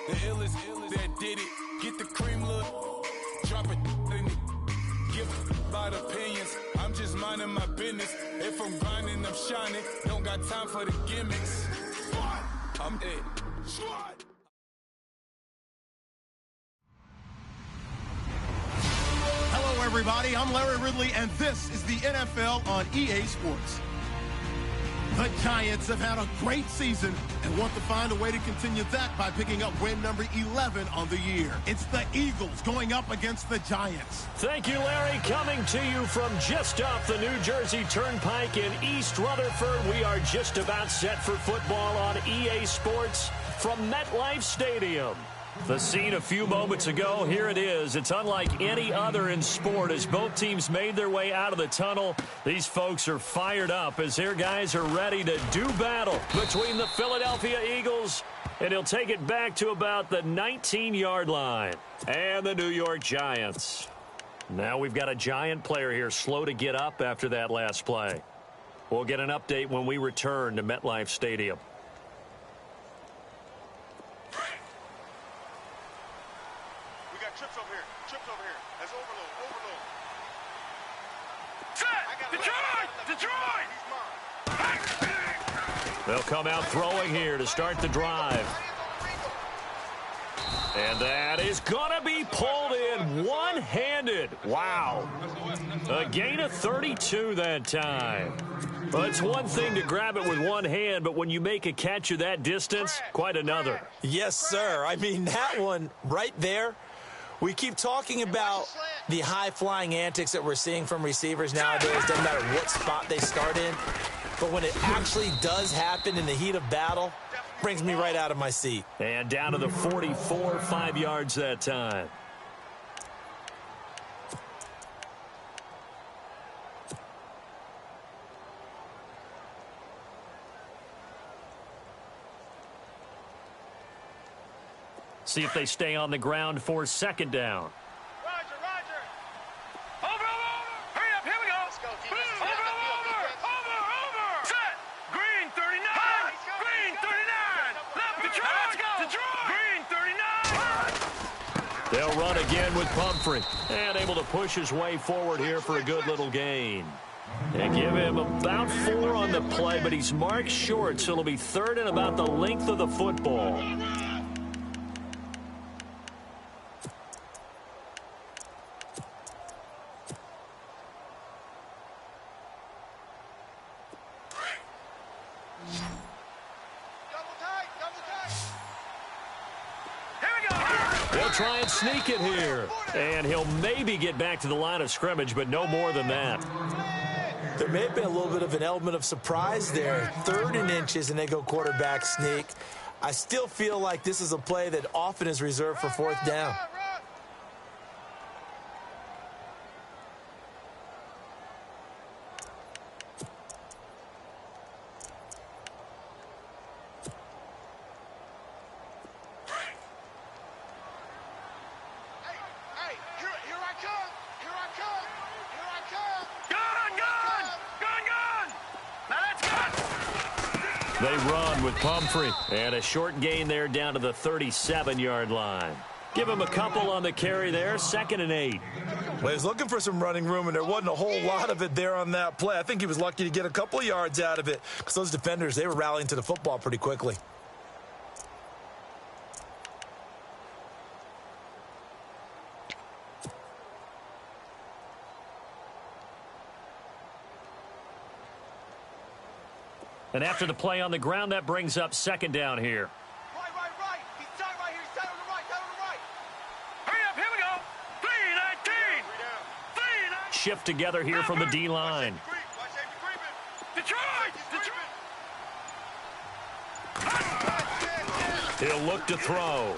The illest that did it. Get the cream look. Drop it in it. Give about opinions. I'm just minding my business. If I'm grinding, I'm shining. Don't got time for the gimmicks. I'm it. Hello, everybody. I'm Larry Ridley, and this is the NFL on EA Sports. The Giants have had a great season and want to find a way to continue that by picking up win number 11 on the year. It's the Eagles going up against the Giants. Thank you, Larry. Coming to you from just off the New Jersey Turnpike in East Rutherford, we are just about set for football on EA Sports from MetLife Stadium. The scene a few moments ago, here it is. It's unlike any other in sport as both teams made their way out of the tunnel. These folks are fired up as their guys are ready to do battle between the Philadelphia Eagles, and he'll take it back to about the 19-yard line, and the New York Giants. Now we've got a Giant player here slow to get up after that last play. We'll get an update when we return to MetLife Stadium. They'll come out throwing here to start the drive. And that is going to be pulled in one-handed. Wow. A gain of 32 that time. Well, it's one thing to grab it with one hand, but when you make a catch of that distance, quite another. Yes, sir. I mean, that one right there. We keep talking about the high-flying antics that we're seeing from receivers nowadays. Doesn't matter what spot they start in. But when it actually does happen in the heat of battle, brings me right out of my seat. And down to the 44, 5 yards that time. See if they stay on the ground for second down. They'll run again with Pumphrey. And able to push his way forward here for a good little gain. They give him about 4 on the play, but he's marked short, so it'll be third and about the length of the football. Try and sneak it here. And he'll maybe get back to the line of scrimmage, but no more than that. There may have been a little bit of an element of surprise there. 3rd and inches, and they go quarterback sneak. I still feel like this is a play that often is reserved for 4th down. They run with Pumphrey. And a short gain there down to the 37-yard line. Give him a couple on the carry there. 2nd and 8. Well, he's looking for some running room, and there wasn't a whole lot of it there on that play. I think he was lucky to get a couple of yards out of it because those defenders, they were rallying to the football pretty quickly. And after the play on the ground, that brings up second down here. Right. He's tight right here. He's tight on the right. Hurry up. Here we go. 3-19. 3-19. Shift together here from the D-line. Detroit. He'll look to throw.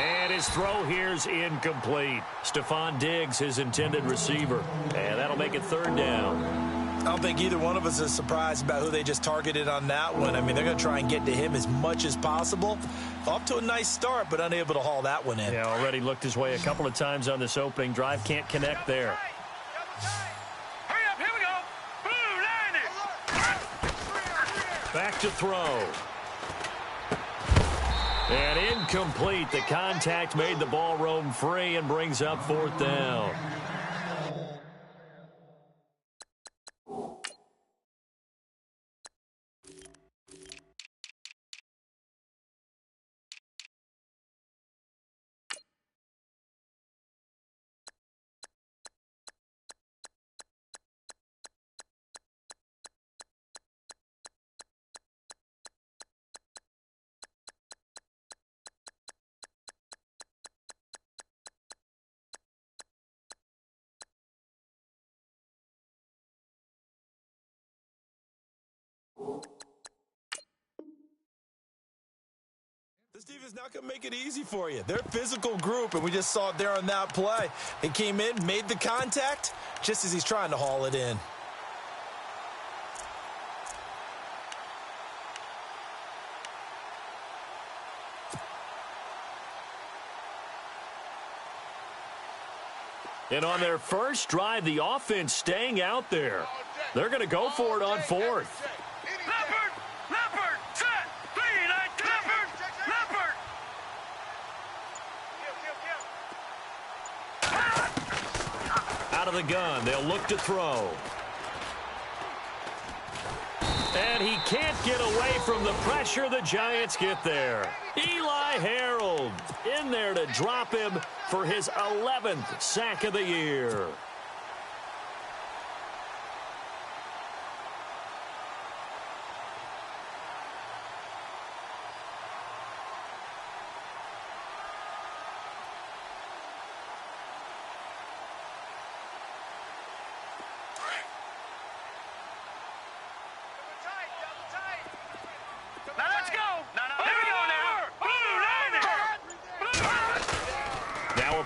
And his throw here's incomplete. Stephon Diggs, his intended receiver. And that'll make it 3rd down. I don't think either one of us is surprised about who they just targeted on that one. I mean, they're going to try and get to him as much as possible. Off to a nice start, but unable to haul that one in. Yeah, already looked his way a couple of times on this opening drive. Can't connect there. Back to throw. And incomplete. The contact made the ball roam free and brings up 4th down. This defense is not going to make it easy for you. They're a physical group, and we just saw it there on that play. He came in, made the contact, just as he's trying to haul it in. And on their first drive, the offense staying out there. They're going to go for it on 4th. Leopard, set, 3-9, Leopard. Out of the gun, they'll look to throw. And he can't get away from the pressure. The Giants get there. Eli Harold in there to drop him for his 11th sack of the year.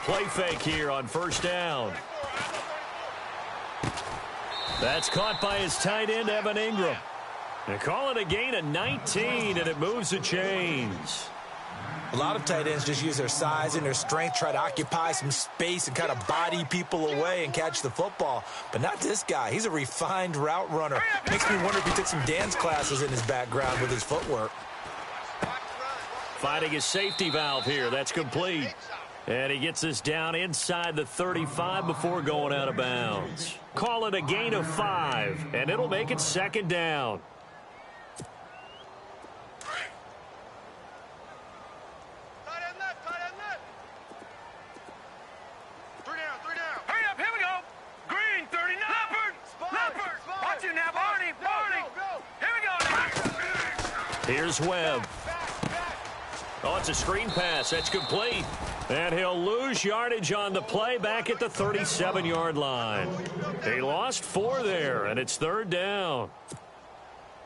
Play fake here on 1st down. That's caught by his tight end, Evan Ingram. They call it a gain of 19, and it moves the chains. A lot of tight ends just use their size and their strength, try to occupy some space and kind of body people away and catch the football. But not this guy. He's a refined route runner. Makes me wonder if he took some dance classes in his background with his footwork. Finding his safety valve here. That's complete. And he gets this down inside the 35 before going out of bounds. Call it a gain of 5, and it'll make it 2nd down. Tight end left. 3 down. Hurry up, here we go. Green, 39. Leopard. Watch you now, Barney. Here we go. Here's Webb. Oh, it's a screen pass. That's complete. And he'll lose yardage on the play back at the 37-yard line. He lost 4 there, and it's 3rd down.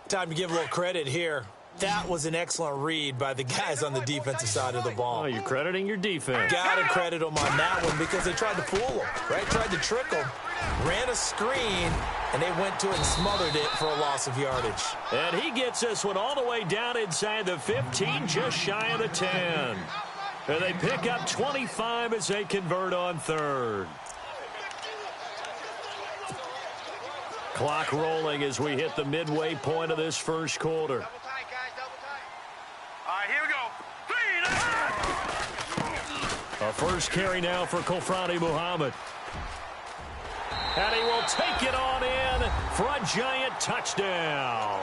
Time to give a little credit here. That was an excellent read by the guys on the defensive side of the ball. Oh, you're crediting your defense. Got to credit them on that one because they tried to fool them, right? Tried to trick them. Ran a screen, and they went to it and smothered it for a loss of yardage. And he gets this one all the way down inside the 15, just shy of the 10. And they pick up 25 as they convert on 3rd. Clock rolling as we hit the midway point of this first quarter. Double tight, guys, double tight. All right, here we go. 3 A first carry now for Kofrani Muhammad. And he will take it on in for a Giant touchdown.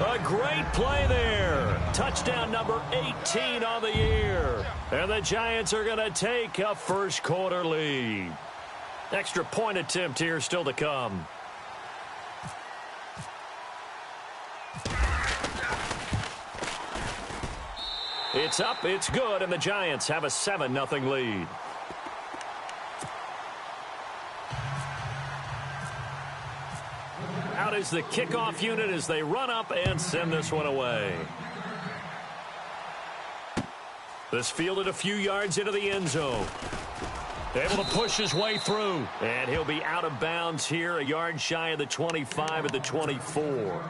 A great play there. Touchdown number 18 on the year. And the Giants are going to take a first quarter lead. Extra point attempt here still to come. It's up, it's good, and the Giants have a 7-0 lead. Out is the kickoff unit as they run up and send this one away. This fielded a few yards into the end zone. Able to push his way through. And he'll be out of bounds here, a yard shy of the 25 at the 24.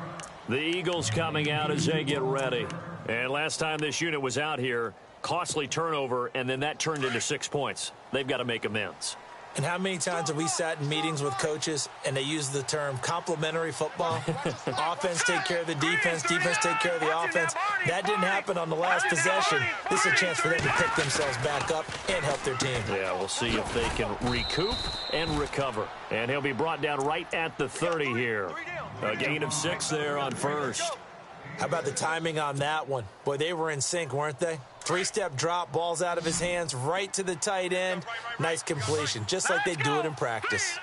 The Eagles coming out as they get ready. And last time this unit was out here, costly turnover, and then that turned into 6 points. They've got to make amends. And how many times have we sat in meetings with coaches and they use the term complementary football? Offense take care of the defense, defense take care of the offense. That didn't happen on the last possession. This is a chance for them to pick themselves back up and help their team. Yeah, we'll see if they can recoup and recover. And he'll be brought down right at the 30 here. A gain of 6 there on first. How about the timing on that one? Boy, they were in sync, weren't they? 3-step drop, ball's out of his hands, right to the tight end. Nice completion, just like they do it in practice.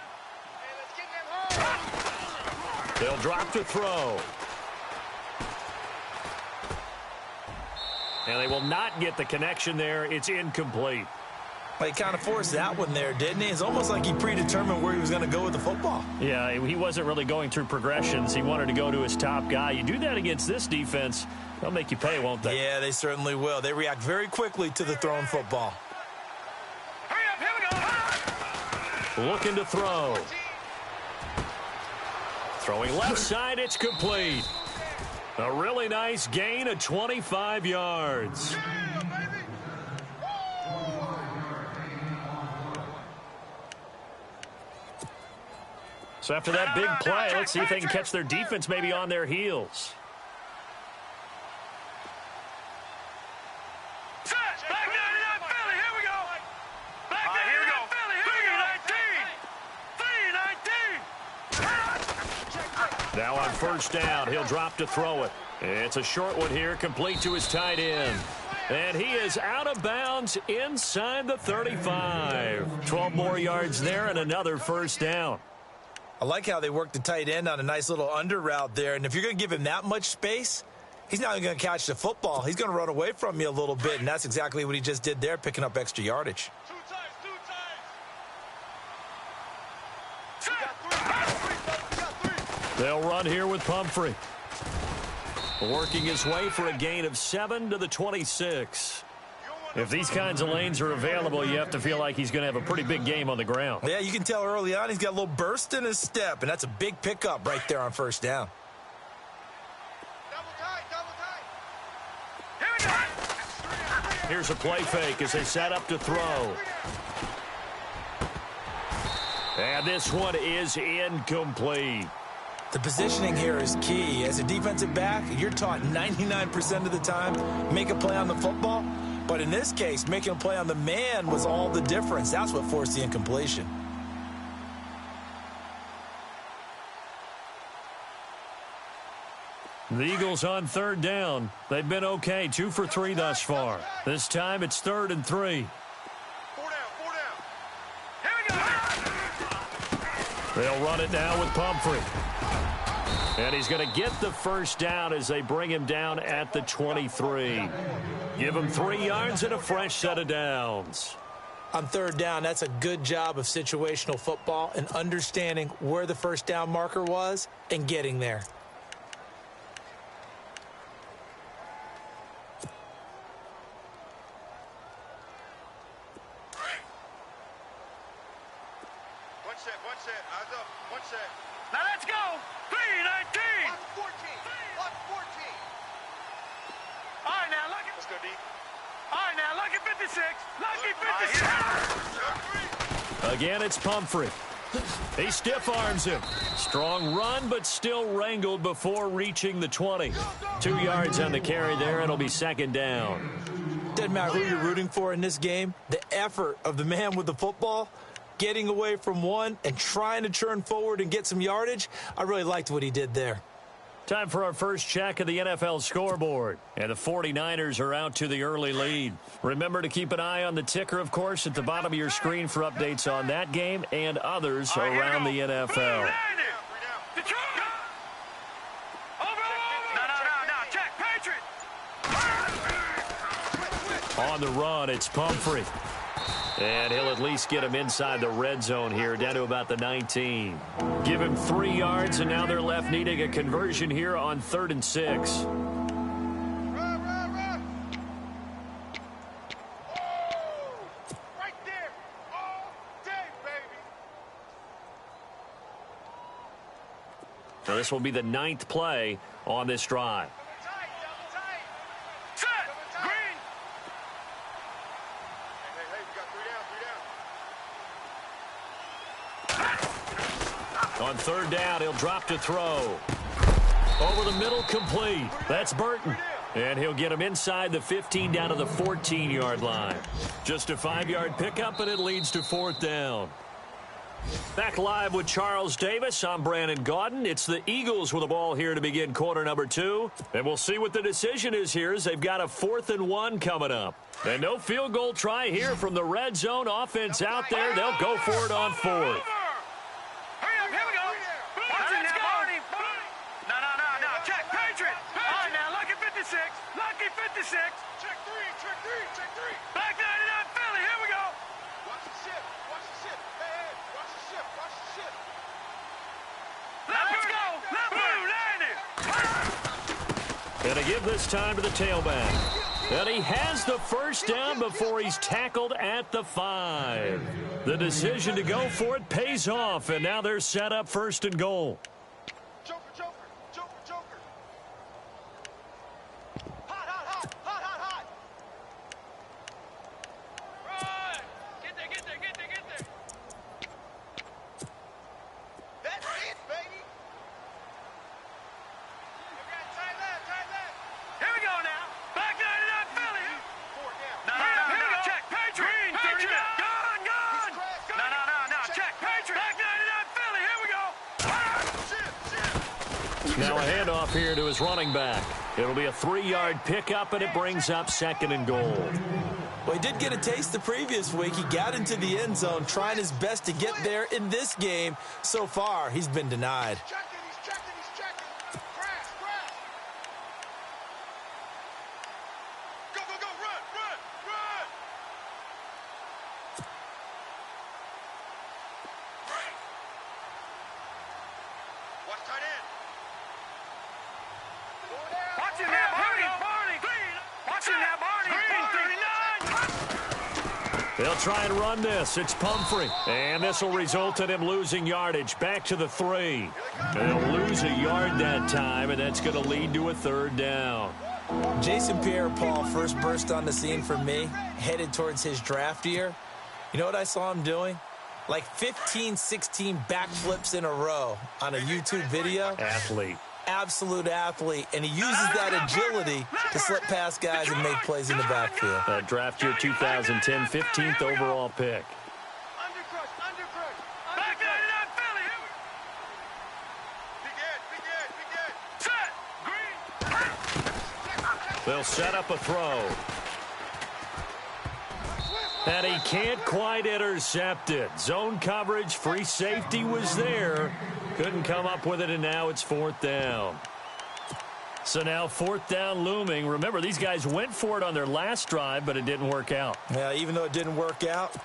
They'll drop to throw. And they will not get the connection there. It's incomplete. He kind of forced that one there, didn't he? It's almost like he predetermined where he was going to go with the football. Yeah, he wasn't really going through progressions. He wanted to go to his top guy. You do that against this defense, they'll make you pay, won't they? Yeah, they certainly will. They react very quickly to the thrown football. Hurry up, here we go. Looking to throw. Throwing left side, it's complete. A really nice gain of 25 yards. So after that big play, let's see if they can catch their defense maybe on their heels. Set. Back 99 Philly, here we go. Back 99 Philly, here we go. 3-19. 3-19. Now on first down, he'll drop to throw it. It's a short one here, complete to his tight end. And he is out of bounds inside the 35. 12 more yards there and another first down. I like how they work the tight end on a nice little under route there. And if you're going to give him that much space, he's not going to catch the football. He's going to run away from you a little bit, and that's exactly what he just did there, picking up extra yardage. Two times. They'll run here with Pumphrey. Working his way for a gain of 7 to the 26. If these kinds of lanes are available, you have to feel like he's going to have a pretty big game on the ground. Yeah, you can tell early on he's got a little burst in his step, and that's a big pickup right there on first down. Double tight. Here's a play fake as they set up to throw. And this one is incomplete. The positioning here is key. As a defensive back, you're taught 99% of the time, make a play on the football. But in this case, making a play on the man was all the difference. That's what forced the incompletion. The Eagles on third down. They've been okay, 2 for 3 thus far. This time it's 3rd and 3. 4 down. Here we go. They'll run it now with Pumphrey. And he's going to get the first down as they bring him down at the 23. Give him 3 yards and a fresh set of downs. On third down, that's a good job of situational football and understanding where the first down marker was and getting there. One set. Eyes up. One set. Now let's go. 3-19. Lock 14. Lock 14. All right, now look at. Let's go, D. All right, now look at 56. Lucky 56. Again, it's Pumphrey. He stiff arms him. Strong run, but still wrangled before reaching the 20. 2 yards on the carry there. It'll be second down. Doesn't matter who you're rooting for in this game. The effort of the man with the football, getting away from one and trying to turn forward and get some yardage, I really liked what he did there. Time for our first check of the NFL scoreboard. And the 49ers are out to the early lead. Remember to keep an eye on the ticker, of course, at the bottom of your screen for updates on that game and others around the NFL. No, check. Patriot. On the run, it's Pumphrey. And he'll at least get him inside the red zone here, down to about the 19. Give him 3 yards, and now they're left needing a conversion here on 3rd and 6. Run. Right there. All day, baby. So this will be the 9th play on this drive. Double tight. Set. Green. Hey, we got 3 down. On third down, he'll drop to throw. Over the middle, complete. That's Burton. And he'll get him inside the 15 down to the 14-yard line. Just a 5-yard pickup, and it leads to fourth down. Back live with Charles Davis. I'm Brandon Gaudin. It's the Eagles with the ball here to begin quarter number 2. And we'll see what the decision is here as they've got a 4th and 1 coming up. And no field goal try here from the red zone offense out there. They'll go for it on 4th. Lucky 56. Check three. Back 99 Philly, here we go. Watch the ship. Hey, watch the ship. Let's go. Blue, 90. And to give this time to the tailback. And he has the first down before he's tackled at the 5. The decision to go for it pays off, and now they're set up 1st and goal. Joker. Hot. Right. Get there. That's it, baby. Okay, tight left. Here we go now. Back 99 Philly. 4 down. No. Check. Patriot. Gone. No. Check. Patriot. Back 99 Philly. Here we go. Now a handoff here to his running back. It'll be a 3-yard pickup, and it brings up 2nd and goal. Well, he did get a taste the previous week. He got into the end zone, trying his best to get there in this game. So far, he's been denied. He's checking. Grass. Go. Run. Watch tight end. Watch it now, Barney. Watch it now, Barney. 39. They'll try and run this. It's Pumphrey. And this will result in him losing yardage. Back to the 3. They'll lose a yard that time, and that's going to lead to a 3rd down. Jason Pierre-Paul first burst on the scene for me, headed towards his draft year. You know what I saw him doing? Like 15, 16 backflips in a row on a YouTube video. Athlete. Absolute athlete, and he uses that agility to slip past guys and make plays in the backfield. That draft year 2010, 15th overall pick. Undercrush. Back 99 Philly. Be good. Set. Green. They'll set up a throw. And he can't quite intercept it. Zone coverage, free safety was there. Couldn't come up with it, and now it's 4th down. So now 4th down looming. Remember, these guys went for it on their last drive, but it didn't work out. Yeah, even though it didn't work out,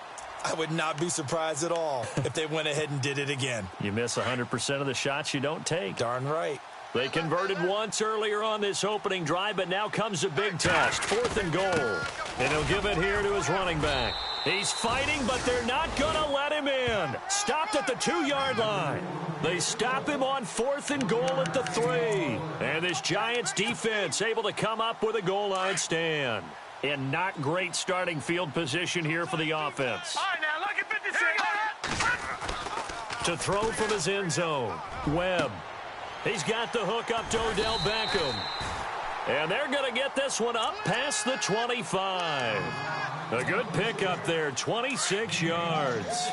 I would not be surprised at all if they went ahead and did it again. You miss 100% of the shots you don't take. Darn right. They converted once earlier on this opening drive, but now comes a big test. 4th and goal. And he'll give it here to his running back. He's fighting, but they're not going to let him in. Stopped at the 2-yard line. They stop him on 4th and goal at the 3. And this Giants defense able to come up with a goal line stand. And not great starting field position here for the offense. All right, now, look at 56. To throw from his end zone, Webb. He's got the hook up to Odell Beckham. And they're going to get this one up past the 25. A good pickup there, 26 yards.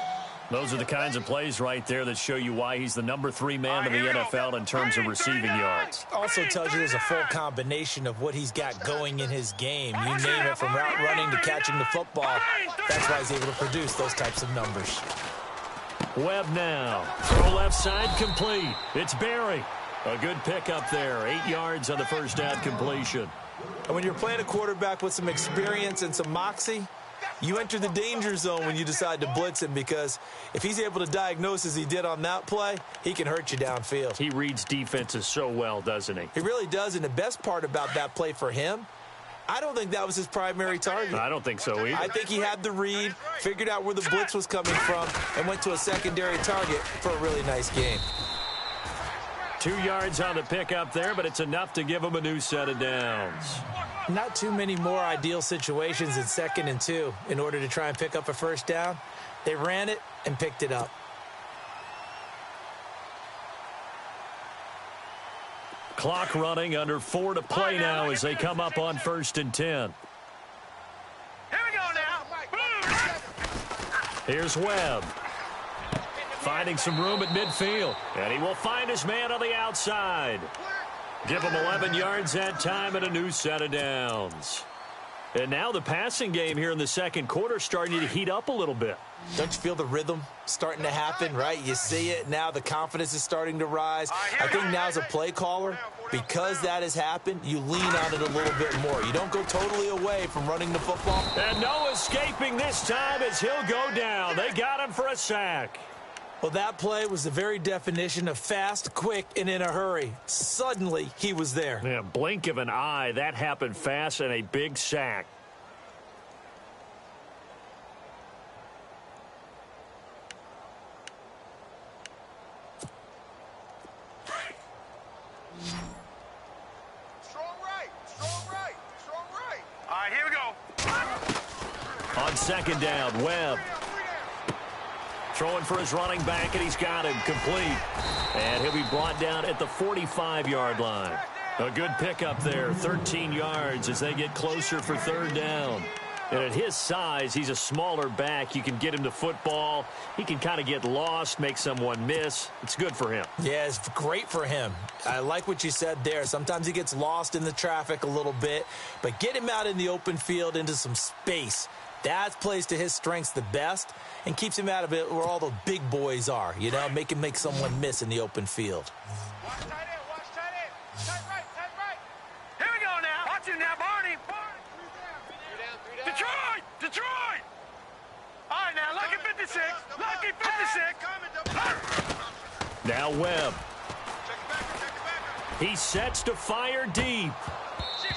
Those are the kinds of plays right there that show you why he's the number 3 man in the NFL in terms of receiving yards. Also tells you there's a full combination of what he's got going in his game. You name it, from route running to catching the football. That's why he's able to produce those types of numbers. Webb now. Throw left side, complete. It's Barry. A good pickup there. 8 yards on the first down completion. And when you're playing a quarterback with some experience and some moxie, you enter the danger zone when you decide to blitz him, because if he's able to diagnose as he did on that play, he can hurt you downfield. He reads defenses so well, doesn't he? He really does, and the best part about that play for him, I don't think that was his primary target. I don't think so either. I think he had the read, figured out where the blitz was coming from, and went to a secondary target for a really nice game. 2 yards on the pickup there, but it's enough to give him a new set of downs. Not too many more ideal situations in 2nd and 2 in order to try and pick up a first down. They ran it and picked it up. Clock running, under 4 to play now as they come up on 1st and 10. Here we go now. Here's Webb. Finding some room at midfield. And he will find his man on the outside. Give him 11 yards that time and a new set of downs. And now the passing game here in the second quarter starting to heat up a little bit. Don't you feel the rhythm starting to happen, right? You see it now. The confidence is starting to rise. I think now as a play caller, because that has happened, you lean on it a little bit more. You don't go totally away from running the football. And no escaping this time as he'll go down. They got him for a sack. Well, that play was the very definition of fast, quick, and in a hurry. Suddenly, he was there. Yeah, blink of an eye. That happened fast and a big sack. Strong right, strong right, strong right. All right, here we go. On second down, Webb. Throwing for his running back, and he's got him complete. And he'll be brought down at the 45-yard line. A good pickup there, 13 yards as they get closer for third down. And at his size, he's a smaller back. You can get him to football. He can kind of get lost, make someone miss. It's good for him. Yeah, it's great for him. I like what you said there. Sometimes he gets lost in the traffic a little bit, but get him out in the open field into some space. That plays to his strengths the best and keeps him out of it where all the big boys are, you know, make him make someone miss in the open field. Watch tight end, watch tight end. Tight right, tight right. Here we go now. Watch him now, Barney. Three down. Detroit, Detroit. All right, now, lucky 56. Lucky 56. Now Webb. Check it back. He sets to fire deep.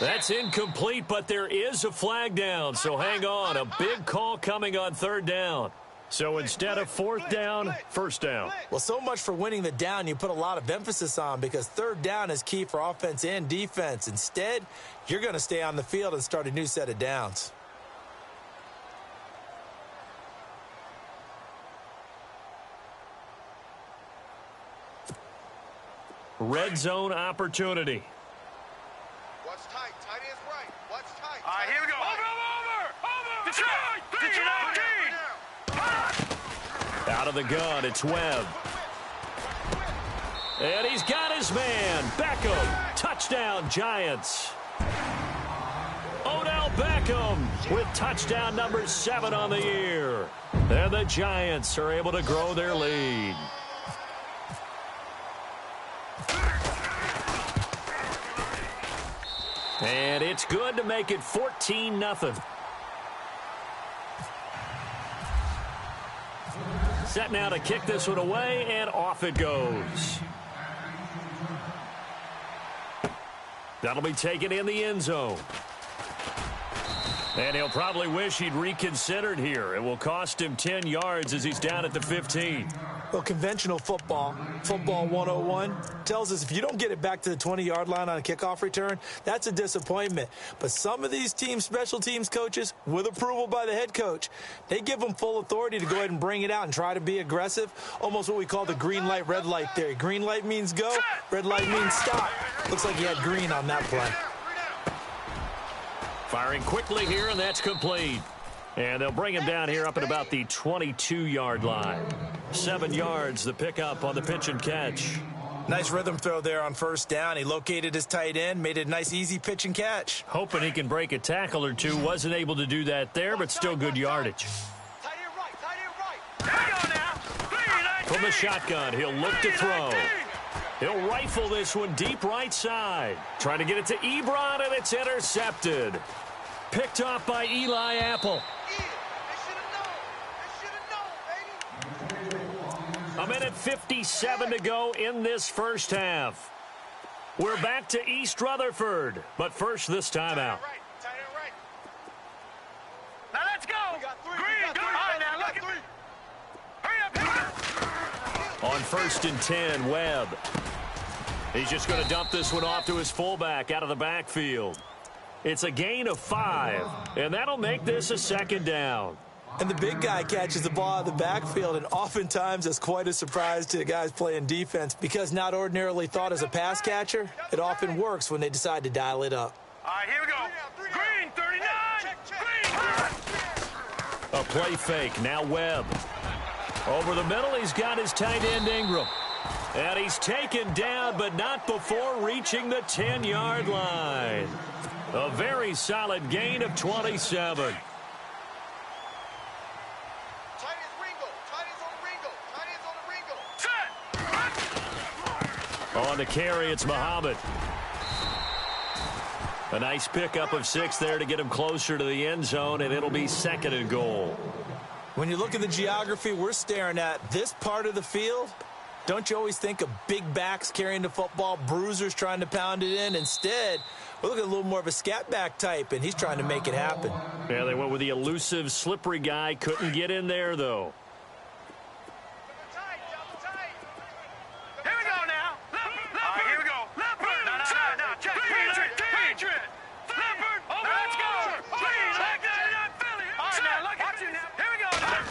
That's incomplete, but there is a flag down, so hang on. A big call coming on third down. So instead of fourth down, first down. Well, so much for winning the down you put a lot of emphasis on because third down is key for offense and defense. Instead, you're going to stay on the field and start a new set of downs. Red zone opportunity. Watch tight. Tight end's right. Watch tight. All right, here we go. Over. Detroit. Out of the gun, it's Webb. And he's got his man. Beckham. Touchdown, Giants. Odell Beckham with touchdown number 7 on the year. And the Giants are able to grow their lead. And it's good to make it 14-0. Set now to kick this one away, and off it goes. That'll be taken in the end zone. And he'll probably wish he'd reconsidered here. It will cost him 10 yards as he's down at the 15. Well, conventional football 101, tells us if you don't get it back to the 20-yard line on a kickoff return, that's a disappointment. But some of these teams, special teams coaches, with approval by the head coach, they give them full authority to go ahead and bring it out and try to be aggressive, almost what we call the green light, red light theory. Green light means go, red light means stop. Looks like he had green on that play. Firing quickly here, and that's complete. And they'll bring him down here up at about the 22-yard line. 7 yards, the pickup on the pitch and catch. Nice rhythm throw there on first down. He located his tight end, made it a nice, easy pitch and catch. Hoping he can break a tackle or two. Wasn't able to do that there, but still good yardage. Tight end right. Here we go now. From the shotgun, he'll look to throw. He'll rifle this one deep right side. Trying to get it to Ebron, and it's intercepted. Picked off by Eli Apple. A minute 57 to go in this first half. We're back to East Rutherford, but first this timeout. Now let's go. Green, go. All right, now look at. Hurry up. On 1st and 10, Webb. He's just going to dump this one off to his fullback out of the backfield. It's a gain of 5, and that'll make this a second down. And the big guy catches the ball out of the backfield, and oftentimes it's quite a surprise to the guys playing defense because not ordinarily thought as a pass catcher, it often works when they decide to dial it up. All right, here we go. Green, 39. Green. A play fake. Now Webb. Over the middle, he's got his tight end Ingram. And he's taken down, but not before reaching the 10-yard line. A very solid gain of 27. On the carry, it's Muhammad. A nice pickup of 6 there to get him closer to the end zone, and it'll be 2nd and goal. When you look at the geography we're staring at, this part of the field, don't you always think of big backs carrying the football, bruisers trying to pound it in? Instead, we're looking at a little more of a scat back type, and he's trying to make it happen. Yeah, they went with the elusive, slippery guy. Couldn't get in there, though.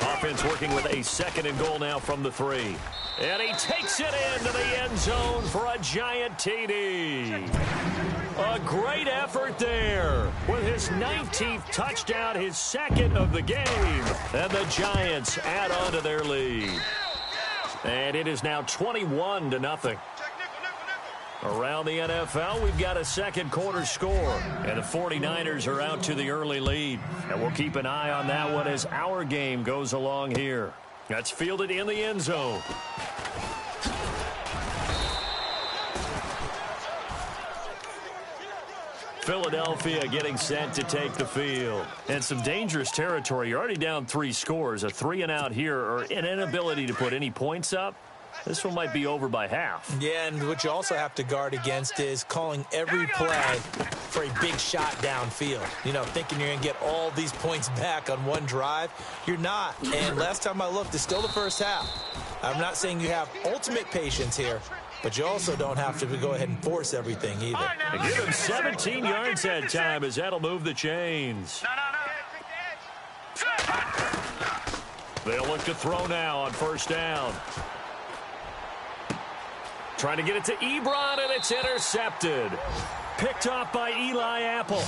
Offense working with a 2nd and goal now from the 3. And he takes it into the end zone for a giant TD. A great effort there with his 19th touchdown, his 2nd of the game. And the Giants add on to their lead. And it is now 21-0. Around the NFL, we've got a 2nd quarter score. And the 49ers are out to the early lead. And we'll keep an eye on that one as our game goes along here. That's fielded in the end zone. Philadelphia getting set to take the field. And some dangerous territory. You're already down 3 scores. A 3-and-out here or an inability to put any points up. This one might be over by half. Yeah, and what you also have to guard against is calling every play for a big shot downfield. You know, thinking you're going to get all these points back on one drive. You're not. And last time I looked, it's still the first half. I'm not saying you have ultimate patience here, but you also don't have to go ahead and force everything either. They give him 17 yards that time as that'll move the chains. They'll look to throw now on 1st down. Trying to get it to Ebron, and it's intercepted. Picked off by Eli Apple.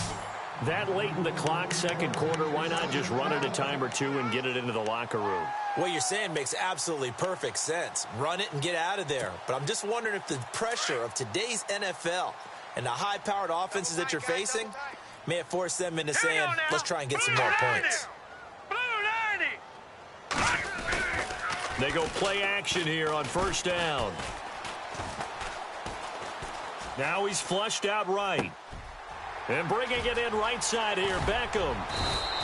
That late in the clock, 2nd quarter, why not just run it a time or two and get it into the locker room? What you're saying makes absolutely perfect sense. Run it and get out of there. But I'm just wondering if the pressure of today's NFL and the high-powered offenses that you're facing may have forced them into saying, let's try and get some more points. They go play action here on 1st down. Now he's flushed out right. And bringing it in right side here, Beckham.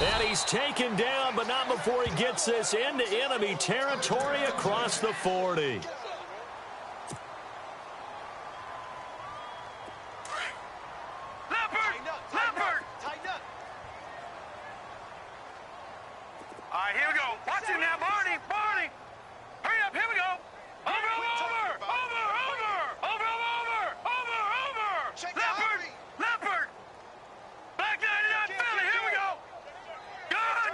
And he's taken down, but not before he gets this into enemy territory across the 40. Leopard! Tighten up. All right, here we go. Watch it now, Barney. Hurry up, here we go. Over. Leopard. Black 99 Philly, here we go. Gun.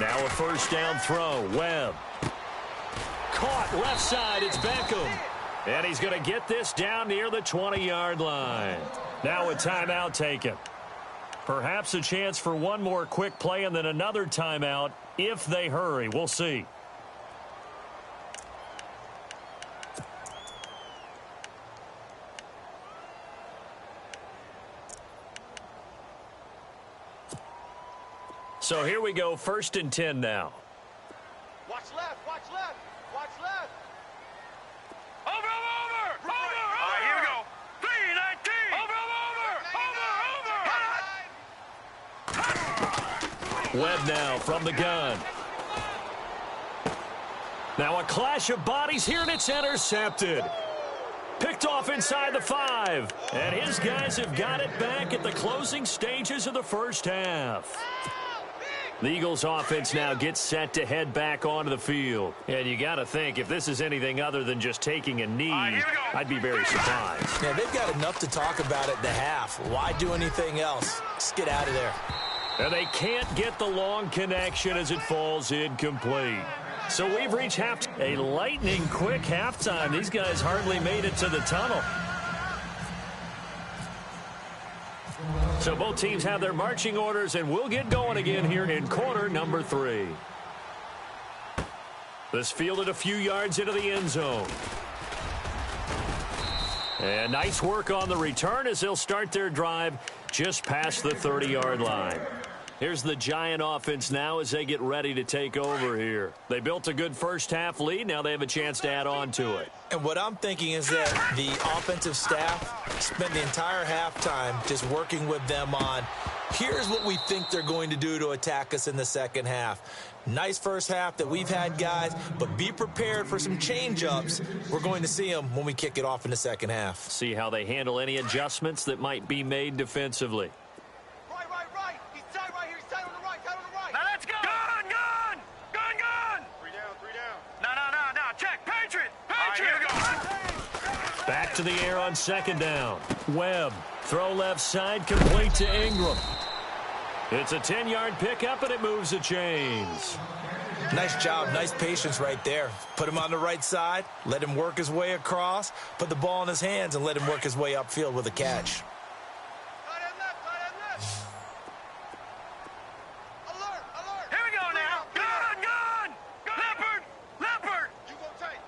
Now a 1st down throw. Webb. Caught left side. It's Beckham. And he's going to get this down near the 20-yard line. Now a timeout taken. Perhaps a chance for one more quick play and then another timeout if they hurry. We'll see. So here we go, 1st and 10 now. Watch left. Over. All right, here we go. 3-19. Over. Webb now from the gun. Now a clash of bodies here, and it's intercepted. Picked off inside the 5. And his guys have got it back at the closing stages of the 1st half. The Eagles offense now gets set to head back onto the field. And you got to think, if this is anything other than just taking a knee, I'd be very surprised. Yeah, they've got enough to talk about at the half. Why do anything else? Just get out of there. And they can't get the long connection as it falls incomplete. So we've reached a lightning quick halftime. These guys hardly made it to the tunnel. So both teams have their marching orders, and we'll get going again here in quarter number 3. This fielded a few yards into the end zone. And nice work on the return as they'll start their drive just past the 30-yard line. Here's the Giant offense now as they get ready to take over here. They built a good first-half lead. Now they have a chance to add on to it. And what I'm thinking is that the offensive staff spent the entire halftime just working with them on, here's what we think they're going to do to attack us in the second half. Nice first half that we've had, guys, but be prepared for some change-ups. We're going to see them when we kick it off in the second half. See how they handle any adjustments that might be made defensively. Right. He's tight right here. He's tight on the right. Now let's go. Gun. Three down. No. Check. Patriot. Here we go. Back to the air on second down. Webb. Throw left side, complete to Ingram. It's a 10-yard pickup, and it moves the chains. Nice job. Nice patience right there. Put him on the right side. Let him work his way across. Put the ball in his hands and let him work his way upfield with a catch. Alert. Here we go now. Gun. Leopard.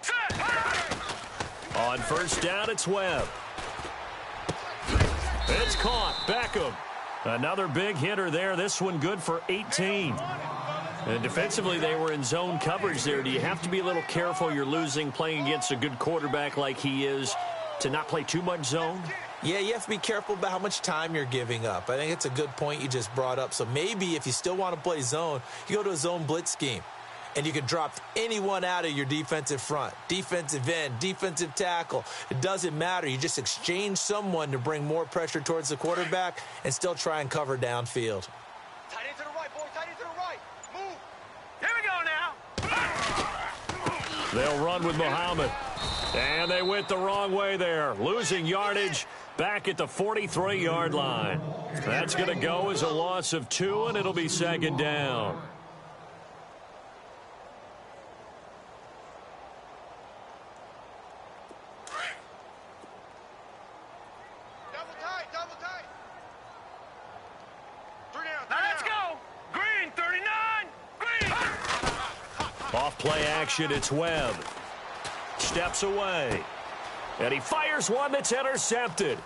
Set. On first down, it's Webb. It's caught. Beckham. Another big hitter there. This one good for 18. And defensively, they were in zone coverage there. Do you have to be a little careful? You're losing playing against a good quarterback like he is to not play too much zone? Yeah, you have to be careful about how much time you're giving up. I think it's a good point you just brought up. So maybe if you still want to play zone, you go to a zone blitz scheme. And you can drop anyone out of your defensive front, defensive end, defensive tackle. It doesn't matter. You just exchange someone to bring more pressure towards the quarterback and still try and cover downfield. Tight end to the right, boy. Tight end to the right. Move. Here we go now. They'll run with Muhammad. And they went the wrong way there. Losing yardage back at the 43-yard line. That's going to go as a loss of 2, and it'll be second down. Double tight. Now let's go. Green, 39. Green. Off play action, it's Webb. Steps away. And he fires one that's intercepted.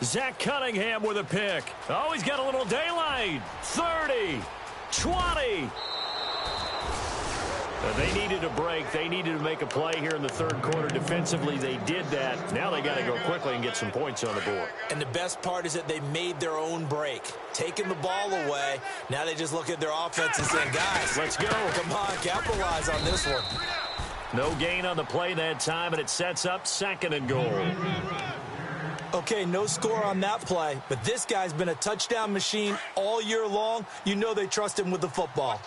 Zach Cunningham with a pick. Oh, he's got a little daylight. 30, 20. They needed a break. They needed to make a play here in the third quarter. Defensively, they did that. Now they got to go quickly and get some points on the board. And the best part is that they made their own break, taking the ball away. Now they just look at their offense and say, guys, let's go. Come on, capitalize on this one. No gain on the play that time, and it sets up second and goal. Okay, no score on that play, but this guy's been a touchdown machine all year long. You know they trust him with the football.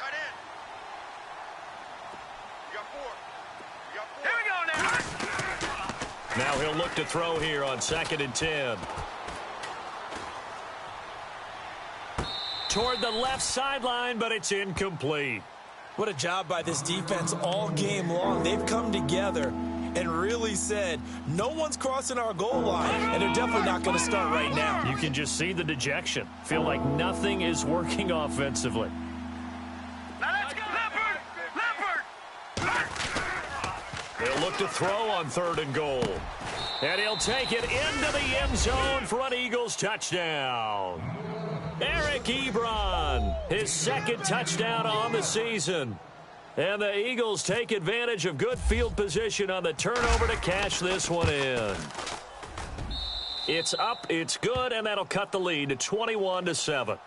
Now he'll look to throw here on 2nd and 10. Toward the left sideline, but it's incomplete. What a job by this defense all game long. They've come together and really said, no one's crossing our goal line, and they're definitely not going to start right now. You can just see the dejection. Feel like nothing is working offensively. Now let's go, Leopard. They'll look to throw on 3rd and goal. And he'll take it into the end zone for an Eagles touchdown. Eric Ebron, his 2nd touchdown on the season. And the Eagles take advantage of good field position on the turnover to cash this one in. It's up, it's good, and that'll cut the lead to 21-7.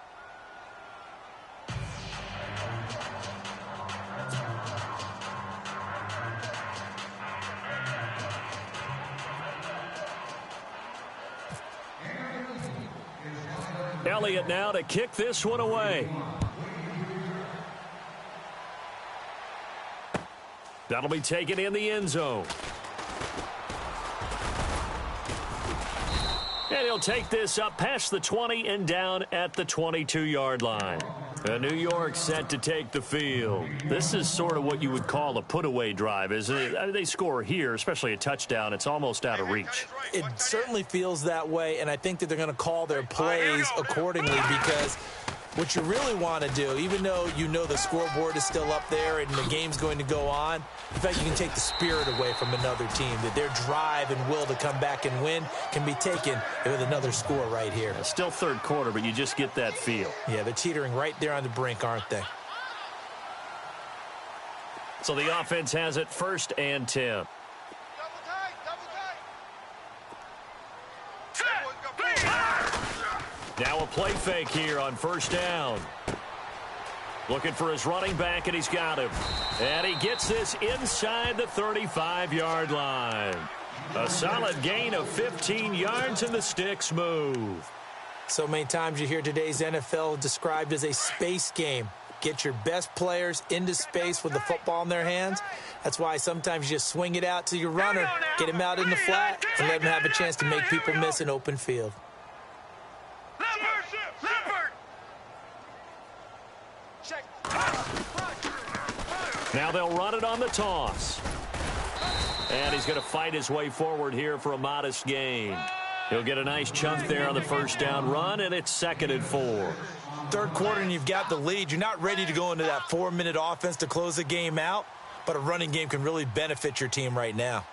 Elliott now to kick this one away. That'll be taken in the end zone. And he'll take this up past the 20 and down at the 22-yard line. New York set to take the field. This is sort of what you would call a put-away drive, isn't it? They score here, especially a touchdown. It's almost out of reach. It certainly feels that way, and I think that they're going to call their plays accordingly because what you really want to do, even though you know the scoreboard is still up there and the game's going to go on, in fact, you can take the spirit away from another team, that their drive and will to come back and win can be taken with another score right here. Still third quarter, but you just get that feel. Yeah, they're teetering right there on the brink, aren't they? So the offense has it 1st and 10. Now a play fake here on 1st down. Looking for his running back, and he's got him. And he gets this inside the 35-yard line. A solid gain of 15 yards, and the sticks move. So many times you hear today's NFL described as a space game. Get your best players into space with the football in their hands. That's why sometimes you just swing it out to your runner, get him out in the flat, and let him have a chance to make people miss an open field. Now they'll run it on the toss. And he's going to fight his way forward here for a modest gain. He'll get a nice chunk there on the 1st down run, and it's 2nd and 4. Third quarter and you've got the lead. You're not ready to go into that 4-minute offense to close the game out, but a running game can really benefit your team right now.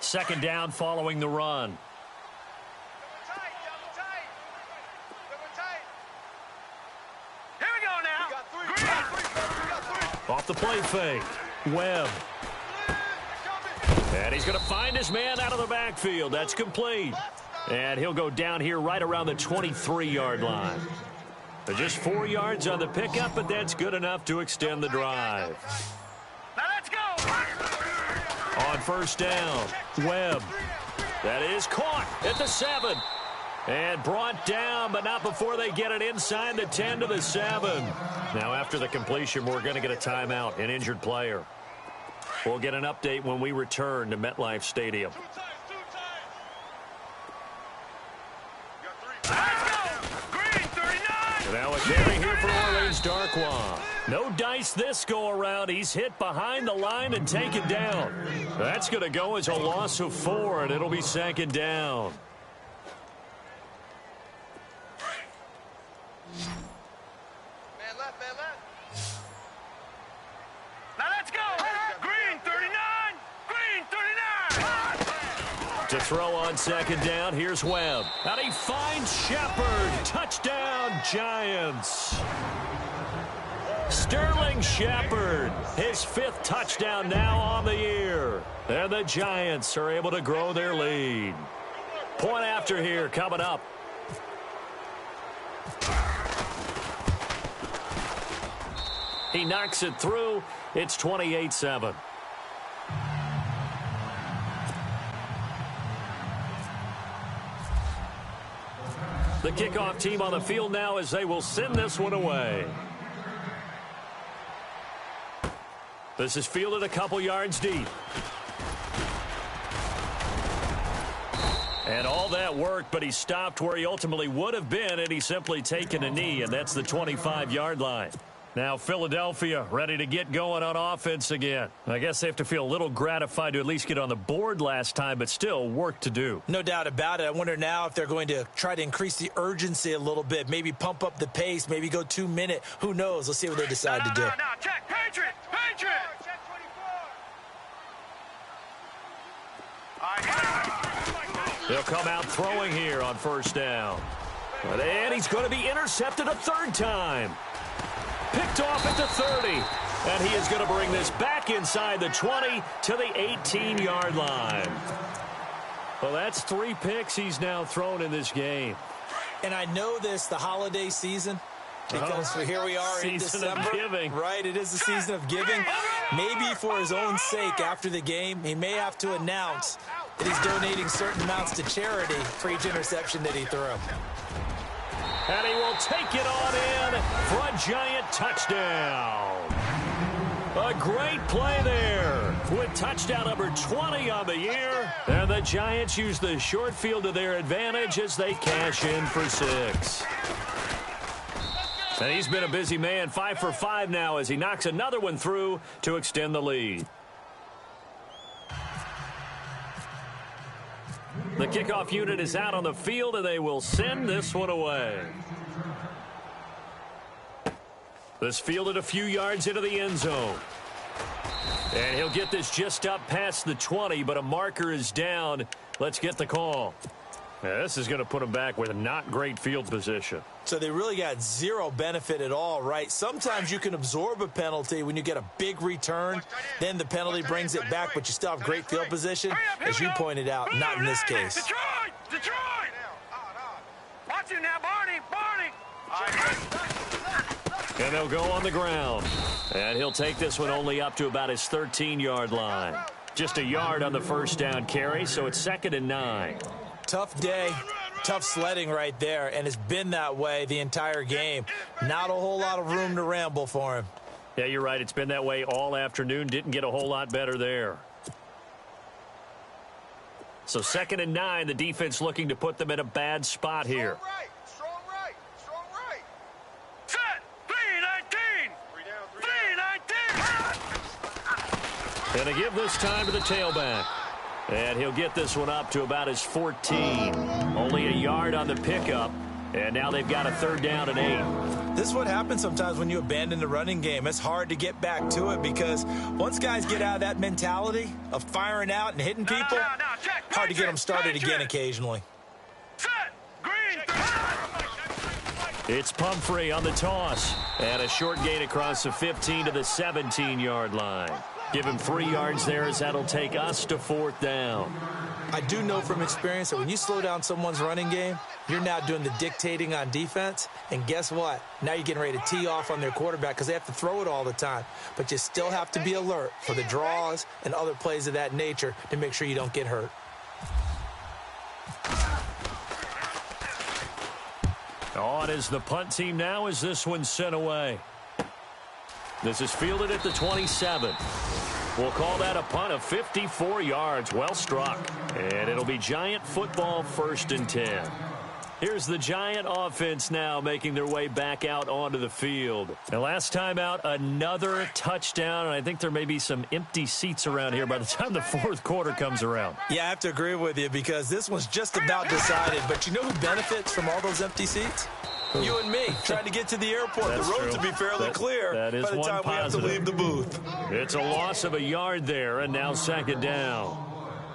Second down following the run. Here we go now. Off the play fake. Webb. And he's going to find his man out of the backfield. That's complete. And he'll go down here right around the 23-yard line. Just 4 yards on the pickup, but that's good enough to extend the drive. Now let's go. On 1st down, Webb. That is caught at the 7. And brought down, but not before they get it inside the 10 to the 7. Now after the completion, we're going to get a timeout, an injured player. We'll get an update when we return to MetLife Stadium. Now a carry here for Orleans Darkwa. No dice this go around. He's hit behind the line and taken down. That's going to go as a loss of 4, and it'll be 2nd down. Man left. Now let's go. Green 39. Green 39. To throw on 2nd down, here's Webb. And he finds Shepard. Touchdown, Giants. Sterling Shepard, his 5th touchdown now on the year. And the Giants are able to grow their lead. Point after here coming up. He knocks it through. It's 28-7. The kickoff team on the field now as they will send this one away. This is fielded a couple yards deep. And all that worked, but he stopped where he ultimately would have been, and he's simply taken a knee, and that's the 25-yard line. Now Philadelphia ready to get going on offense again. I guess they have to feel a little gratified to at least get on the board last time, but still work to do. No doubt about it. I wonder now if they're going to try to increase the urgency a little bit, maybe pump up the pace, maybe go 2-minute. Who knows? Let's see what they decide to do. No, check. Patriot. Check 24. They'll come out throwing here on 1st down. And he's going to be intercepted a 3rd time. Picked off at the 30. And he is going to bring this back inside the 20 to the 18-yard line. Well, that's 3 picks he's now thrown in this game. And I know this, the holiday season, because here we are in December. Season of giving. Right, it is the season of giving. Maybe for his own sake after the game, he may have to announce that he's donating certain amounts to charity for each interception that he threw. And he will take it on in for a Giant touchdown. A great play there with touchdown number 20 on the year. And the Giants use the short field to their advantage as they cash in for 6. And he's been a busy man, 5 for 5 now as he knocks another one through to extend the lead. The kickoff unit is out on the field, and they will send this one away. This fielded a few yards into the end zone. And he'll get this just up past the 20, but a marker is down. Let's get the call. Now, this is going to put him back with not great field position. So they really got zero benefit at all, right? Sometimes you can absorb a penalty when you get a big return. Then the penalty brings it back, but you still have great field position. As you pointed out, not in this case. Detroit! Watch it now, Barney! And they'll go on the ground. And he'll take this one only up to about his 13-yard line. Just a yard on the first down carry, so it's 2nd and 9. Tough day, tough sledding right there, and it's been that way the entire game. Not a whole lot of room to ramble for him. Yeah, you're right. It's been that way all afternoon. Didn't get a whole lot better there. So 2nd and 9, the defense looking to put them in a bad spot here. Strong right. Set! 3-19! 3-19! And they give this time to the tailback. And he'll get this one up to about his 14. Only a yard on the pickup. And now they've got a 3rd down and 8. This is what happens sometimes when you abandon the running game. It's hard to get back to it because once guys get out of that mentality of firing out and hitting people, hard to get them started again occasionally. Set! Green! It's Pumphrey on the toss. And a short gain across the 15 to the 17-yard line. Give him 3 yards there as that'll take us to 4th down. I do know from experience that when you slow down someone's running game, you're now doing the dictating on defense. And guess what? Now you're getting ready to tee off on their quarterback because they have to throw it all the time. But you still have to be alert for the draws and other plays of that nature to make sure you don't get hurt. On is the punt team now as this one's sent away. This is fielded at the 27. We'll call that a punt of 54 yards. Well struck. And it'll be Giant football, 1st and 10. Here's the Giant offense now making their way back out onto the field. And last time out, another touchdown. And I think there may be some empty seats around here by the time the 4th quarter comes around. Yeah, I have to agree with you because this one's just about decided. But you know who benefits from all those empty seats? You and me, trying to get to the airport. That's the roads true. will be fairly clear that is by the time we have to leave the booth. It's a loss of a yard there, and now 2nd down.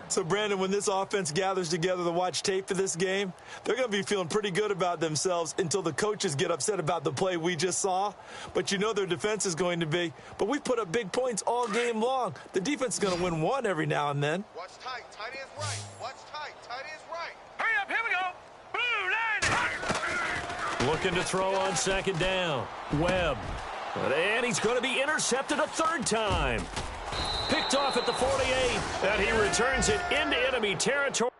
So, Brandon, when this offense gathers together to watch tape for this game, they're going to be feeling pretty good about themselves until the coaches get upset about the play we just saw. But you know their defense is going to be. But we put up big points all game long. The defense is going to win one every now and then. Watch tight. Tight end's right. Watch tight. Tight end's right. Hurry up. Here we go. Blue line. Looking to throw on 2nd down. Webb. And he's going to be intercepted a 3rd time. Picked off at the 48. And he returns it into enemy territory.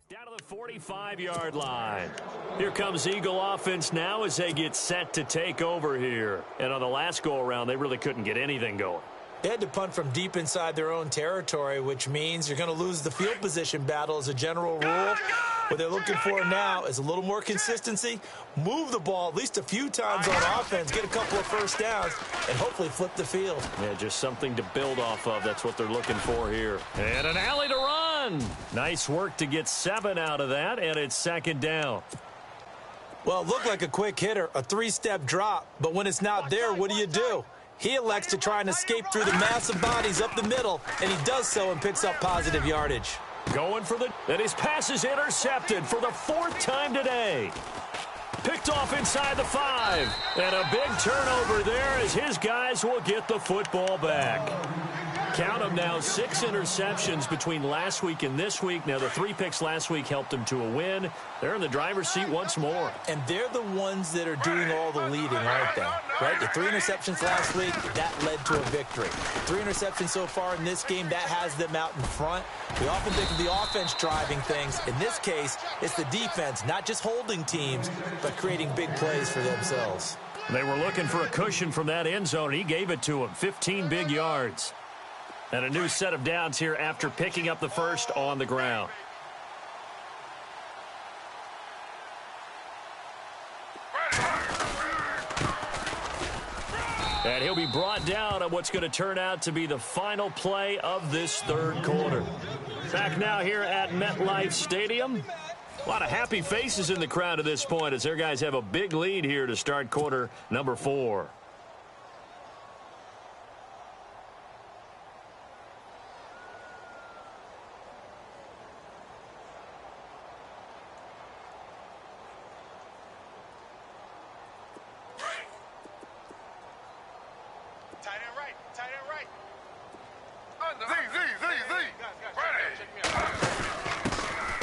Down to the 45-yard line. Here comes Eagle offense now as they get set to take over here. And on the last go-around, they really couldn't get anything going. They had to punt from deep inside their own territory, which means you're going to lose the field position battle as a general rule. What they're looking for now is a little more consistency, move the ball at least a few times on offense, get a couple of first downs, and hopefully flip the field. Yeah, just something to build off of. That's what they're looking for here. And an alley to run. Nice work to get 7 out of that, and it's second down. Well, it looked like a quick hitter, a 3-step drop, but when it's not there, what do? He elects to try and escape through the massive bodies up the middle, and he does so and picks up positive yardage. Going for and his pass is intercepted for the 4th time today. Picked off inside the 5. And a big turnover there as his guys will get the football back. Count them now, 6 interceptions between last week and this week. Now, the 3 picks last week helped them to a win. They're in the driver's seat once more. And they're the ones that are doing all the leading, aren't they? Right? The 3 interceptions last week, that led to a victory. 3 interceptions so far in this game, that has them out in front. We often think of the offense driving things. In this case, it's the defense, not just holding teams, but creating big plays for themselves. They were looking for a cushion from that end zone. He gave it to him, 15 big yards. And a new set of downs here after picking up the first on the ground. And he'll be brought down on what's going to turn out to be the final play of this 3rd quarter. Back now here at MetLife Stadium. A lot of happy faces in the crowd at this point as their guys have a big lead here to start quarter number 4.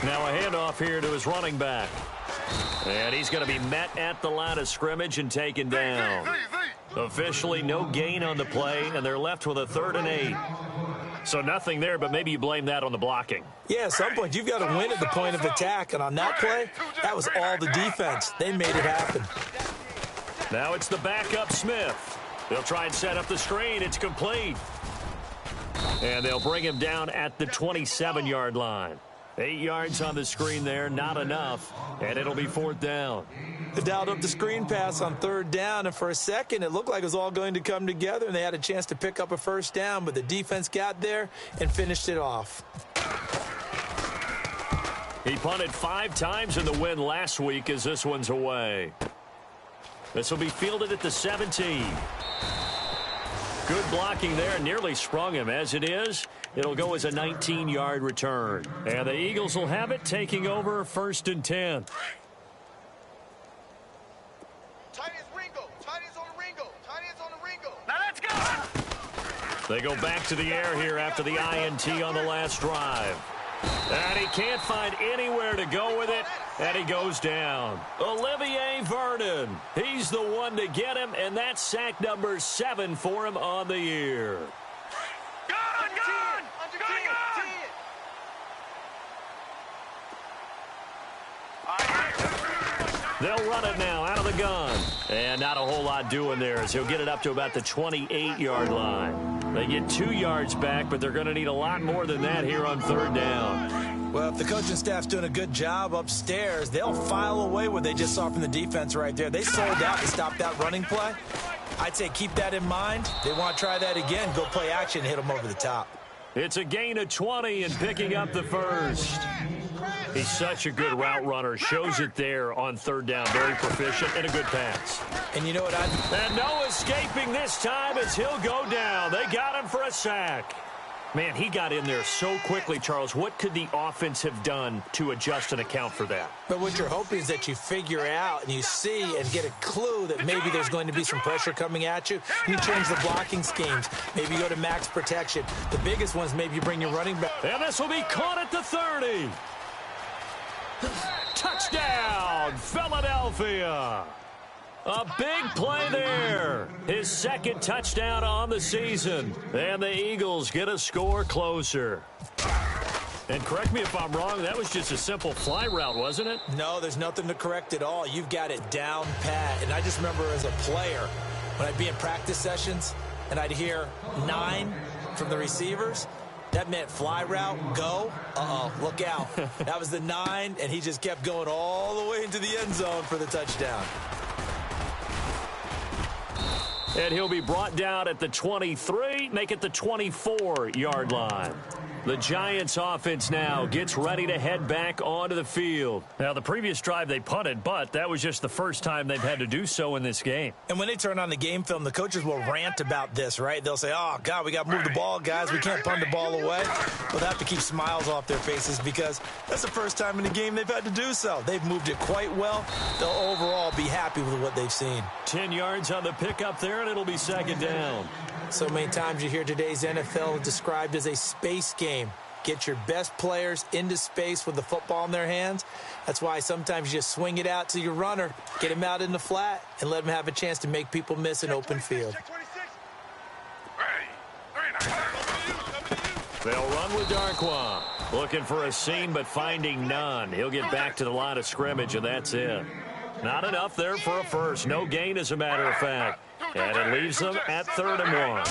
Now a handoff here to his running back. And he's going to be met at the line of scrimmage and taken down. Officially no gain on the play, and they're left with a 3rd and 8. So nothing there, but maybe you blame that on the blocking. Yeah, at some point you've got to win at the point of attack, and on that play, that was all the defense. They made it happen. Now it's the backup Smith. They'll try and set up the screen. It's complete. And they'll bring him down at the 27-yard line. 8 yards on the screen there, not enough, and it'll be 4th down. They dialed up the screen pass on 3rd down, and for a second it looked like it was all going to come together, and they had a chance to pick up a first down, but the defense got there and finished it off. He punted 5 times in the win last week as this one's away. This will be fielded at the 17. Good blocking there, nearly sprung him. As it is, it'll go as a 19-yard return. And the Eagles will have it, taking over 1st and 10. Now let's go. They go back to the air here after the INT on the last drive. And he can't find anywhere to go with it, and he goes down. Olivier Vernon, he's the one to get him, and that's sack number 7 for him on the year. They'll run it now out of the gun. And not a whole lot doing there as he'll get it up to about the 28-yard line. They get 2 yards back, but they're going to need a lot more than that here on 3rd down. Well, if the coaching staff's doing a good job upstairs, they'll file away what they just saw from the defense right there. They sold out to stop that running play. I'd say keep that in mind. They want to try that again, go play action, hit them over the top. It's a gain of 20 and picking up the first. He's such a good route runner. Shows it there on 3rd down. Very proficient and a good pass. And you know what? And no escaping this time as he'll go down. They got him for a sack. Man, he got in there so quickly, Charles. What could the offense have done to adjust and account for that? But what you're hoping is that you figure out and you see and get a clue that maybe there's going to be some pressure coming at you. You change the blocking schemes. Maybe you go to max protection. The biggest ones, maybe you bring your running back. And this will be caught at the 30. Touchdown, Philadelphia. A big play there. His 2nd touchdown on the season. And the Eagles get a score closer. And correct me if I'm wrong, that was just a simple fly route, wasn't it? No, there's nothing to correct at all. You've got it down pat. And I just remember as a player, when I'd be in practice sessions, and I'd hear 9 from the receivers, that meant fly route, go. Uh-oh, look out. That was the 9, and he just kept going all the way into the end zone for the touchdown. And he'll be brought down at the 23, make it the 24-yard line. The Giants offense now gets ready to head back onto the field. Now, the previous drive they punted, but that was just the first time they've had to do so in this game. And when they turn on the game film, the coaches will rant about this, right? They'll say, oh, God, we got to move the ball, guys. We can't punt the ball away. They'll have to keep smiles off their faces because that's the first time in the game they've had to do so. They've moved it quite well. They'll overall be happy with what they've seen. 10 yards on the pickup there, and it'll be second down. So many times you hear today's NFL described as a space game. Get your best players into space with the football in their hands. That's why sometimes you just swing it out to your runner, get him out in the flat, and let him have a chance to make people miss an open field. They'll run with Darkwa. Looking for a seam, but finding none. He'll get back to the line of scrimmage, and that's it. Not enough there for a first. No gain, as a matter of fact. And it leaves them at 3rd and 1.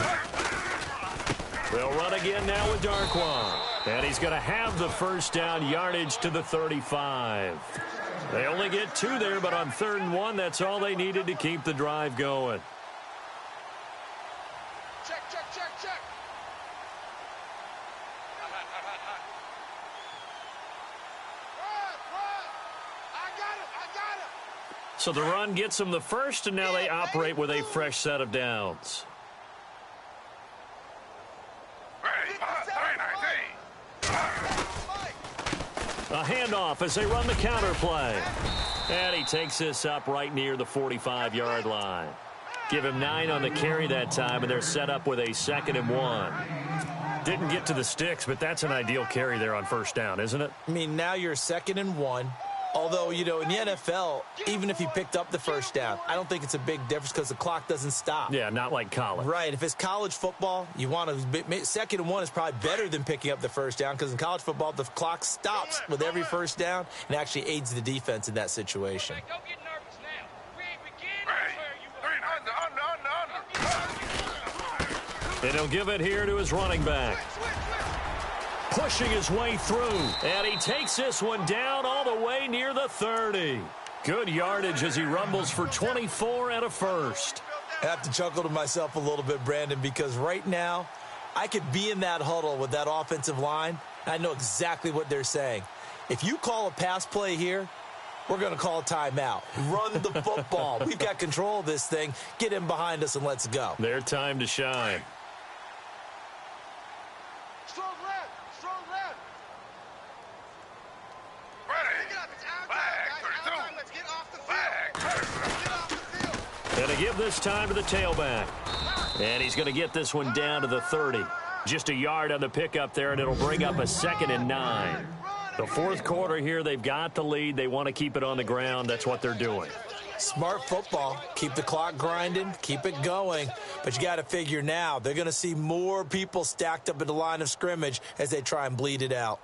They'll run again now with Darkwa. And he's going to have the first down, yardage to the 35. They only get 2 there, but on 3rd and 1, that's all they needed to keep the drive going. Check. I got him. So the run gets them the first, and now they operate with a fresh set of downs. A handoff as they run the counter play. And he takes this up right near the 45-yard line. Give him 9 on the carry that time, and they're set up with a 2nd and 1. Didn't get to the sticks, but that's an ideal carry there on first down, isn't it? I mean, now you're 2nd and 1. Although, you know, in the NFL, even if he picked up the first down, I don't think it's a big difference because the clock doesn't stop. Yeah, not like college. Right. If it's college football, you want to 2nd and 1 is probably better than picking up the first down because in college football, the clock stops with every first down and actually aids the defense in that situation. Don't get nervous now. We ain't beginning where you And he'll give it here to his running back. Pushing his way through, and he takes this one down all the way near the 30. Good yardage as he rumbles for 24 and a first. I have to chuckle to myself a little bit, Brandon, because right now I could be in that huddle with that offensive line, and I know exactly what they're saying. If you call a pass play here, we're going to call a timeout. Run the football. We've got control of this thing. Get him behind us and let's go. Their time to shine. And to give this time to the tailback. And he's going to get this one down to the 30. Just a yard on the pickup there, and it'll bring up a 2nd and 9. The fourth quarter here, they've got the lead. They want to keep it on the ground. That's what they're doing. Smart football. Keep the clock grinding. Keep it going. But you got to figure now, they're going to see more people stacked up at the line of scrimmage as they try and bleed it out.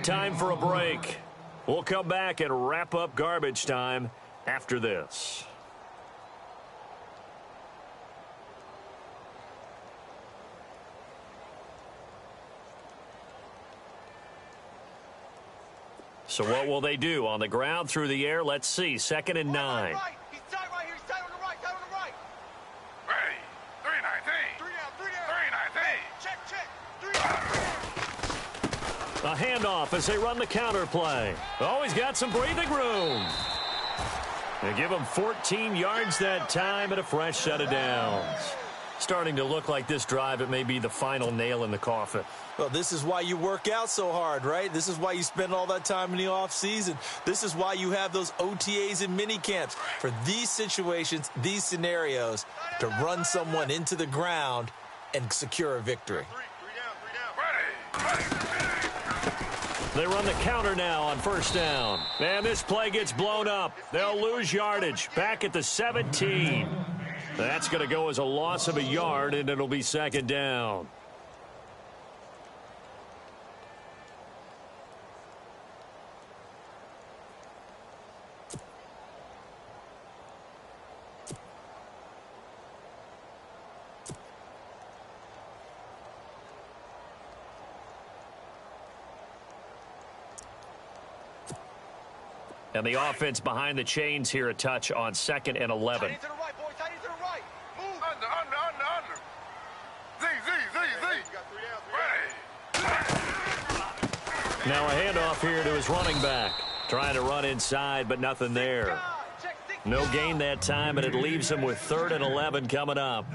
Time for a break. We'll come back and wrap up garbage time after this. So what will they do? On the ground, through the air? Let's see. 2nd and 9. He's tight right here. He's tight on the right. Ready. 3-19. 3-19. Check. A handoff as they run the counter play. Oh, he's got some breathing room. They give him 14 yards that time and a fresh set of downs. Starting to look like this drive, it may be the final nail in the coffin. Well, this is why you work out so hard, right? This is why you spend all that time in the offseason. This is why you have those OTAs and mini camps for these situations, these scenarios, to run someone into the ground and secure a victory. They run the counter now on first down. And this play gets blown up. They'll lose yardage. Back at the 17. That's going to go as a loss of a yard, and it'll be second down. And the offense behind the chains here, a touch on 2nd and 11. Tight to the right, boy. Tight to the right. Move. Under. Z. Ready. Now a handoff here to his running back. Trying to run inside, but nothing there. No gain that time, and it leaves him with 3rd and 11 coming up.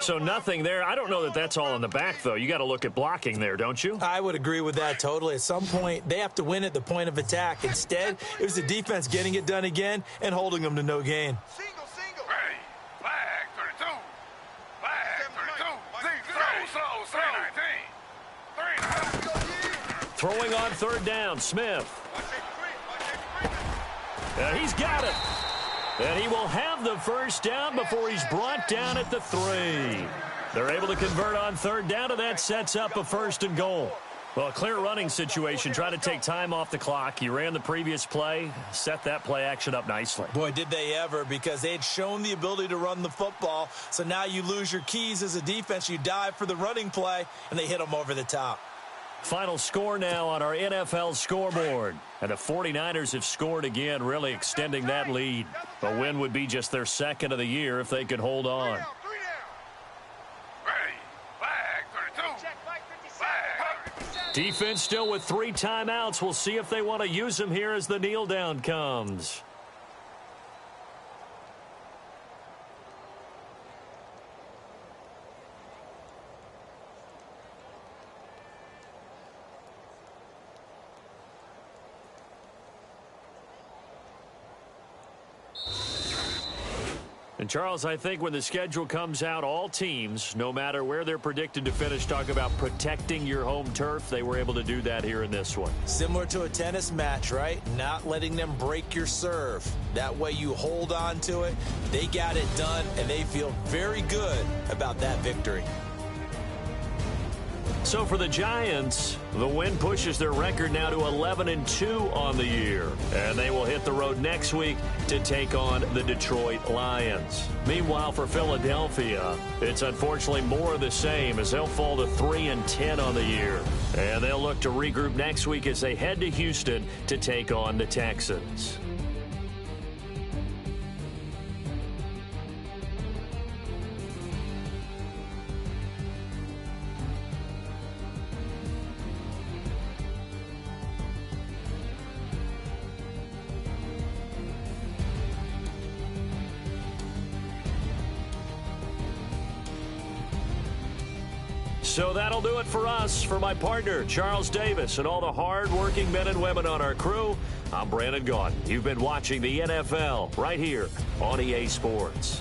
So nothing there. I don't know that that's all in the back, though. You got to look at blocking there, don't you? I would agree with that totally. At some point, they have to win at the point of attack. Instead, it was the defense getting it done again and holding them to no gain. Single. Ready. Flag 32. Flag 32. Slow. 319. Throwing on 3rd down, Smith. And he's got it. And he will have the first down before he's brought down at the 3. They're able to convert on 3rd down, and that sets up a 1st and goal. Well, a clear running situation. Try to take time off the clock. He ran the previous play, set that play action up nicely. Boy, did they ever, because they had shown the ability to run the football. So now you lose your keys as a defense. You dive for the running play, and they hit them over the top. Final score now on our NFL scoreboard. And the 49ers have scored again, really extending that lead. A win would be just their 2nd of the year if they could hold on. 3 down. Ready. Flag 32. Defense still with 3 timeouts. We'll see if they want to use them here as the kneel down comes. And, Charles, I think when the schedule comes out, all teams, no matter where they're predicted to finish, talk about protecting your home turf. They were able to do that here in this one. Similar to a tennis match, right? Not letting them break your serve. That way you hold on to it. They got it done, and they feel very good about that victory. So for the Giants, the win pushes their record now to 11-2 on the year. And they will hit the road next week to take on the Detroit Lions. Meanwhile, for Philadelphia, it's unfortunately more of the same as they'll fall to 3-10 on the year. And they'll look to regroup next week as they head to Houston to take on the Texans. So that'll do it for us. For my partner, Charles Davis, and all the hard-working men and women on our crew, I'm Brandon Gaudin. You've been watching the NFL right here on EA Sports.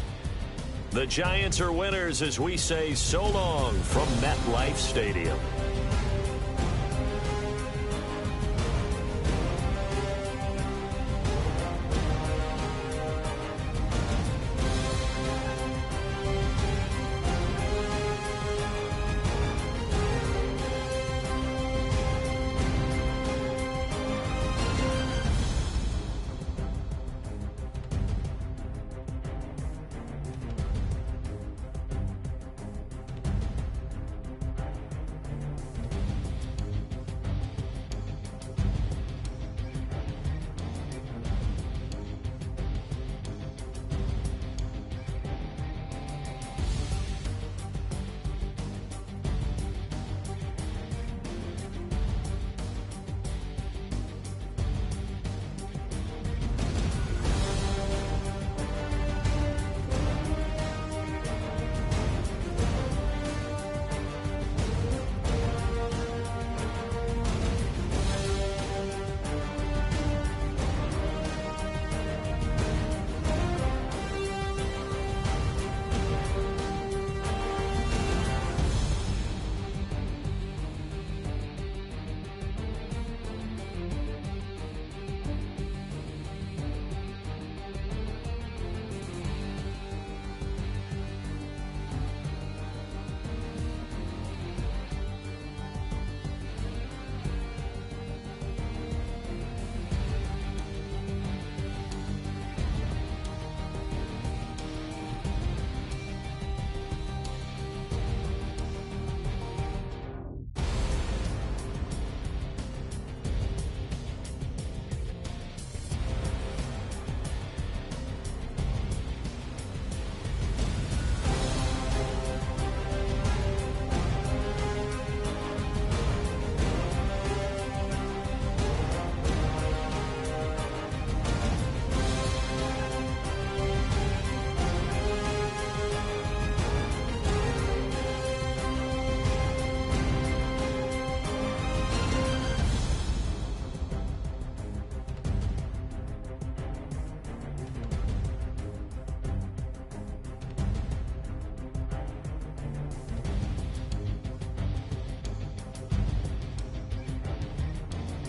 The Giants are winners as we say so long from MetLife Stadium.